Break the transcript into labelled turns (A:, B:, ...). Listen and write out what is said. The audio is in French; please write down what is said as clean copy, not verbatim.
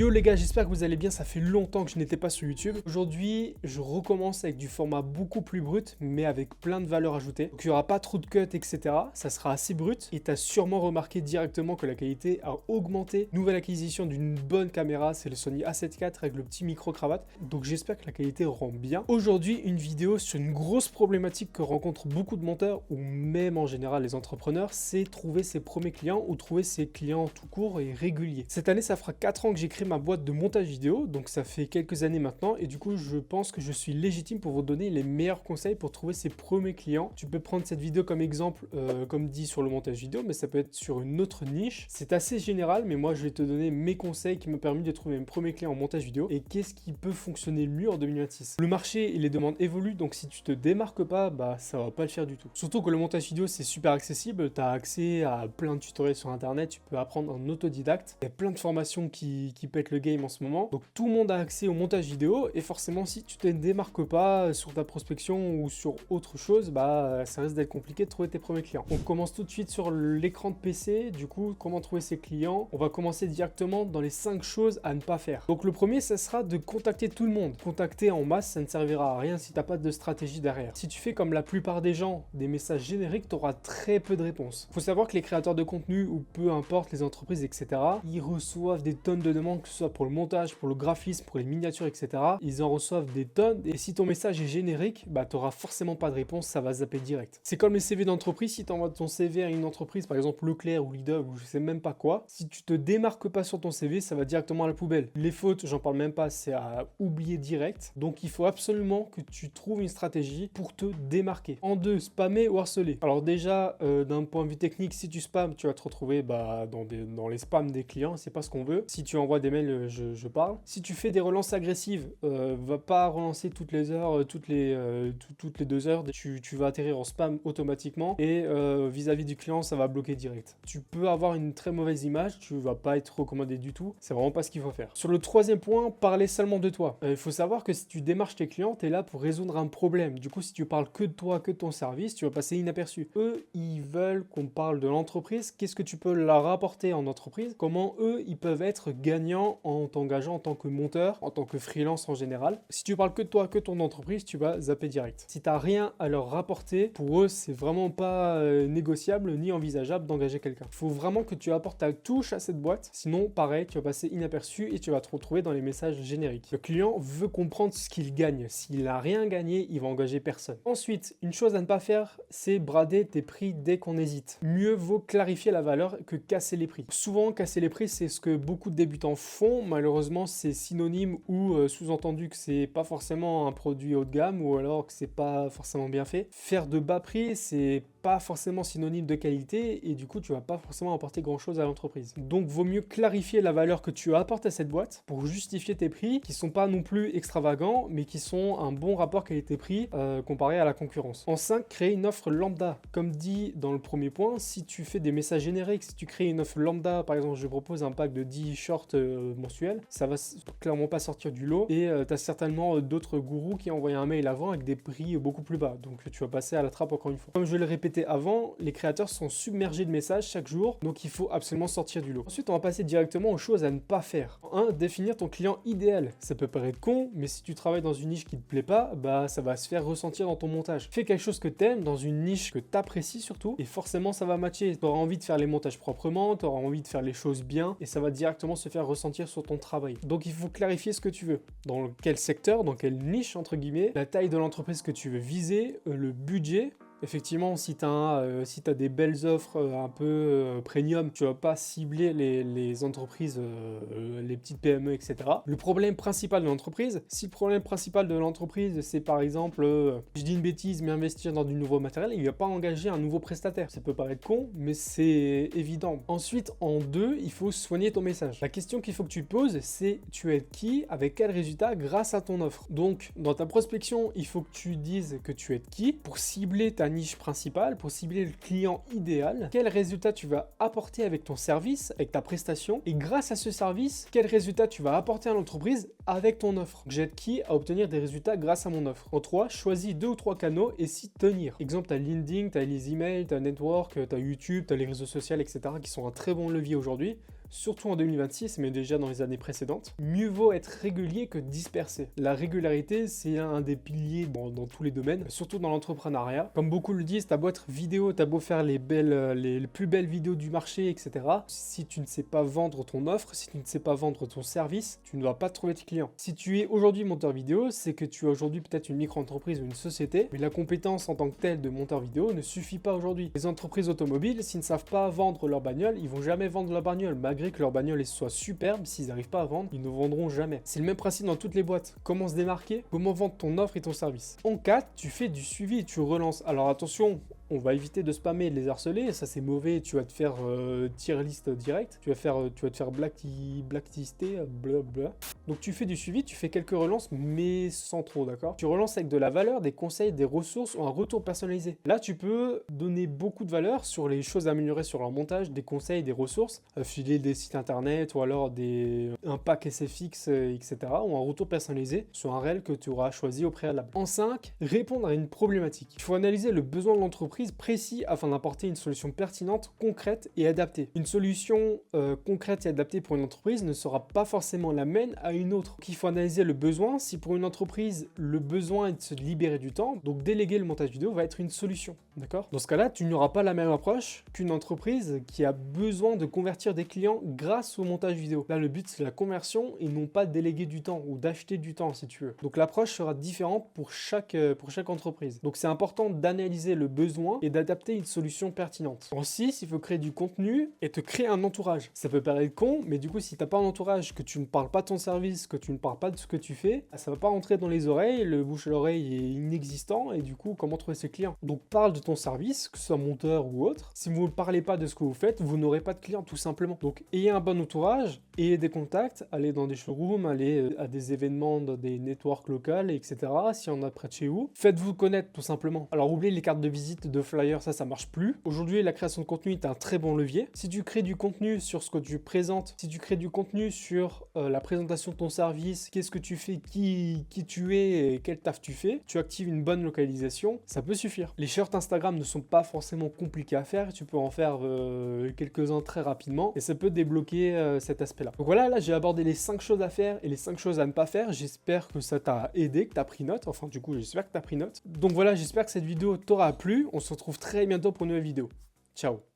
A: Yo les gars, j'espère que vous allez bien, ça fait longtemps que je n'étais pas sur YouTube. Aujourd'hui, je recommence avec du format beaucoup plus brut, mais avec plein de valeur ajoutée. Donc il n'y aura pas trop de cuts, etc. Ça sera assez brut. Et tu as sûrement remarqué directement que la qualité a augmenté. Nouvelle acquisition d'une bonne caméra, c'est le Sony A7 IV avec le petit micro-cravate. Donc j'espère que la qualité rend bien. Aujourd'hui, une vidéo sur une grosse problématique que rencontrent beaucoup de monteurs, ou même en général les entrepreneurs, c'est trouver ses premiers clients ou trouver ses clients tout court et réguliers. Cette année, ça fera 4 ans que j'ai créé ma boîte de montage vidéo, donc ça fait quelques années maintenant, et du coup je pense que je suis légitime pour vous donner les meilleurs conseils pour trouver ses premiers clients. Tu peux prendre cette vidéo comme exemple, comme dit sur le montage vidéo, mais ça peut être sur une autre niche. C'est assez général, mais moi je vais te donner mes conseils qui m'ont permis de trouver mes premiers clients en montage vidéo et qu'est-ce qui peut fonctionner le mieux en 2026. Le marché et les demandes évoluent, donc si tu te démarques pas, bah ça va pas le faire du tout. Surtout que le montage vidéo c'est super accessible, tu as accès à plein de tutoriels sur internet, tu peux apprendre en autodidacte, il y a plein de formations qui pètent le game en ce moment. Donc tout le monde a accès au montage vidéo et forcément si tu te démarques pas sur ta prospection ou sur autre chose, bah ça risque d'être compliqué de trouver tes premiers clients. On commence tout de suite sur l'écran de PC. Du coup, comment trouver ses clients? On va commencer directement dans les 5 choses à ne pas faire. Donc le premier, ça sera de contacter tout le monde. Contacter en masse, ça ne servira à rien si t'as pas de stratégie derrière. Si tu fais comme la plupart des gens, des messages génériques, tu auras très peu de réponses. Faut savoir que les créateurs de contenu ou peu importe les entreprises, etc., ils reçoivent des tonnes de demandes, que ce soit pour le montage, pour le graphisme, pour les miniatures, etc. Ils en reçoivent des tonnes et si ton message est générique, bah tu n'auras forcément pas de réponse, ça va zapper direct. C'est comme les CV d'entreprise, si tu envoies ton CV à une entreprise, par exemple Leclerc ou Lidl ou je sais même pas quoi, si tu te démarques pas sur ton CV, ça va directement à la poubelle. Les fautes, j'en parle même pas, c'est à oublier direct. Donc il faut absolument que tu trouves une stratégie pour te démarquer. En deux, spammer ou harceler. Alors déjà, d'un point de vue technique, si tu spams, tu vas te retrouver dans les spams des clients, c'est pas ce qu'on veut. Si tu envoies des mails, je parle. Si tu fais des relances agressives, va pas relancer toutes les heures, toutes les 2 heures, tu vas atterrir en spam automatiquement et vis-à-vis du client, ça va bloquer direct. Tu peux avoir une très mauvaise image, tu vas pas être recommandé du tout, c'est vraiment pas ce qu'il faut faire. Sur le troisième point, parler seulement de toi. Il faut savoir que si tu démarches tes clients, tu es là pour résoudre un problème. Du coup, si tu parles que de toi, que de ton service, tu vas passer inaperçu. Eux, ils veulent qu'on parle de l'entreprise, qu'est-ce que tu peux leur apporter en entreprise, comment eux, ils peuvent être gagnants en t'engageant en tant que monteur, en tant que freelance en général. Si tu parles que de toi, que de ton entreprise, tu vas zapper direct. Si tu n'as rien à leur rapporter, pour eux, c'est vraiment pas négociable ni envisageable d'engager quelqu'un. Il faut vraiment que tu apportes ta touche à cette boîte, sinon, pareil, tu vas passer inaperçu et tu vas te retrouver dans les messages génériques. Le client veut comprendre ce qu'il gagne. S'il n'a rien gagné, il va engager personne. Ensuite, une chose à ne pas faire, c'est brader tes prix dès qu'on hésite. Mieux vaut clarifier la valeur que casser les prix. Souvent, casser les prix, c'est ce que beaucoup de débutants font. Malheureusement, c'est synonyme ou sous-entendu que c'est pas forcément un produit haut de gamme ou alors que c'est pas forcément bien fait. Faire de bas prix, c'est pas forcément synonyme de qualité et du coup tu vas pas forcément apporter grand chose à l'entreprise. Donc vaut mieux clarifier la valeur que tu apportes à cette boîte pour justifier tes prix qui sont pas non plus extravagants mais qui sont un bon rapport qualité-prix comparé à la concurrence. En 5, créer une offre lambda. Comme dit dans le premier point, si tu fais des messages génériques, si tu crées une offre lambda, par exemple je propose un pack de 10 shorts mensuels, ça va clairement pas sortir du lot et tu as certainement d'autres gourous qui envoient un mail avant avec des prix beaucoup plus bas. Donc tu vas passer à la trappe encore une fois. Comme je le répétais avant, les créateurs sont submergés de messages chaque jour, donc il faut absolument sortir du lot. Ensuite, on va passer directement aux choses à ne pas faire. 1. Définir ton client idéal. Ça peut paraître con, mais si tu travailles dans une niche qui te plaît pas, bah ça va se faire ressentir dans ton montage. Fais quelque chose que t'aimes, dans une niche que t'apprécies surtout, et forcément ça va matcher. Tu auras envie de faire les montages proprement, tu auras envie de faire les choses bien, et ça va directement se faire ressentir sur ton travail. Donc il faut clarifier ce que tu veux. Dans quel secteur, dans quelle niche, entre guillemets, la taille de l'entreprise que tu veux viser, le budget. Effectivement, si tu as des belles offres un peu premium, tu vas pas cibler les entreprises, les petites PME, etc. Le problème principal de l'entreprise, si le problème principal de l'entreprise, c'est par exemple, je dis une bêtise, mais investir dans du nouveau matériel, il va pas engager un nouveau prestataire. Ça peut paraître con, mais c'est évident. Ensuite, en 2, il faut soigner ton message. La question qu'il faut que tu poses, c'est tu es qui, avec quel résultat grâce à ton offre. Donc, dans ta prospection, il faut que tu dises que tu es qui pour cibler ta niche principale, pour cibler le client idéal, quel résultat tu vas apporter avec ton service, avec ta prestation, et grâce à ce service, quel résultat tu vas apporter à l'entreprise avec ton offre. J'aide qui à obtenir des résultats grâce à mon offre. En 3, choisis 2 ou 3 canaux et s'y tenir. Exemple, tu as LinkedIn, tu as les emails, tu as Network, tu as YouTube, tu as les réseaux sociaux, etc. qui sont un très bon levier aujourd'hui. surtout en 2026, mais déjà dans les années précédentes. Mieux vaut être régulier que dispersé. La régularité, c'est un des piliers dans tous les domaines, surtout dans l'entrepreneuriat. Comme beaucoup le disent, t'as beau être vidéo, t'as beau faire les plus belles vidéos du marché, etc. Si tu ne sais pas vendre ton offre, si tu ne sais pas vendre ton service, tu ne vas pas trouver tes clients. Si tu es aujourd'hui monteur vidéo, c'est que tu as aujourd'hui peut-être une micro-entreprise ou une société, mais la compétence en tant que telle de monteur vidéo ne suffit pas aujourd'hui. Les entreprises automobiles, s'ils ne savent pas vendre leur bagnole, ils vont jamais vendre leur bagnole. Malgré que leur bagnole soit superbe, s'ils n'arrivent pas à vendre, ils ne vendront jamais. C'est le même principe dans toutes les boîtes. Comment se démarquer? Comment vendre ton offre et ton service? En 4, tu fais du suivi et tu relances. Alors attention, on va éviter de spammer et de les harceler, ça c'est mauvais, tu vas te faire tier list direct, tu vas te faire blacklister, blablabla. Donc tu fais du suivi, tu fais quelques relances, mais sans trop, d'accord? Tu relances avec de la valeur, des conseils, des ressources ou un retour personnalisé. Là, tu peux donner beaucoup de valeur sur les choses à améliorer sur leur montage, des conseils, des ressources, filer des sites internet ou alors un pack SFX, etc. ou un retour personnalisé sur un réel que tu auras choisi au préalable. En 5, répondre à une problématique. Il faut analyser le besoin de l'entreprise précis afin d'apporter une solution pertinente, concrète et adaptée. Une solution concrète et adaptée pour une entreprise ne sera pas forcément la même à une autre. Donc, il faut analyser le besoin. Si pour une entreprise, le besoin est de se libérer du temps, donc déléguer le montage vidéo va être une solution. D'accord? Dans ce cas-là, tu n'auras pas la même approche qu'une entreprise qui a besoin de convertir des clients grâce au montage vidéo. Là, le but, c'est la conversion et non pas de déléguer du temps ou d'acheter du temps, si tu veux. Donc, l'approche sera différente pour chaque entreprise. Donc, c'est important d'analyser le besoin et d'adapter une solution pertinente. En 6, il faut créer du contenu et te créer un entourage. Ça peut paraître con, mais du coup, si tu n'as pas un entourage, que tu ne parles pas de ton service, que tu ne parles pas de ce que tu fais, ça va pas rentrer dans les oreilles, le bouche à l'oreille est inexistant et du coup, comment trouver ses clients? Donc, parle de ton service, que ce soit monteur ou autre. Si vous ne parlez pas de ce que vous faites, vous n'aurez pas de clients, tout simplement. Donc, ayez un bon entourage, ayez des contacts, allez dans des showrooms, allez à des événements, dans des networks locales, etc. S'il y en a près de chez vous, faites-vous connaître, tout simplement. Alors, oubliez les cartes de visite, de flyers, ça marche plus. Aujourd'hui, la création de contenu est un très bon levier. Si tu crées du contenu sur ce que tu présentes, si tu crées du contenu sur la présentation de ton service, qu'est-ce que tu fais, qui tu es et quel taf tu fais, tu actives une bonne localisation, ça peut suffire. Les shorts Instagram ne sont pas forcément compliqués à faire, tu peux en faire quelques-uns très rapidement et ça peut débloquer cet aspect-là. Donc voilà, là j'ai abordé les 5 choses à faire et les 5 choses à ne pas faire. J'espère que ça t'a aidé, que tu as pris note. Enfin, du coup, j'espère que tu as pris note. Donc voilà, j'espère que cette vidéo t'aura plu. On se retrouve très bientôt pour une nouvelle vidéo. Ciao.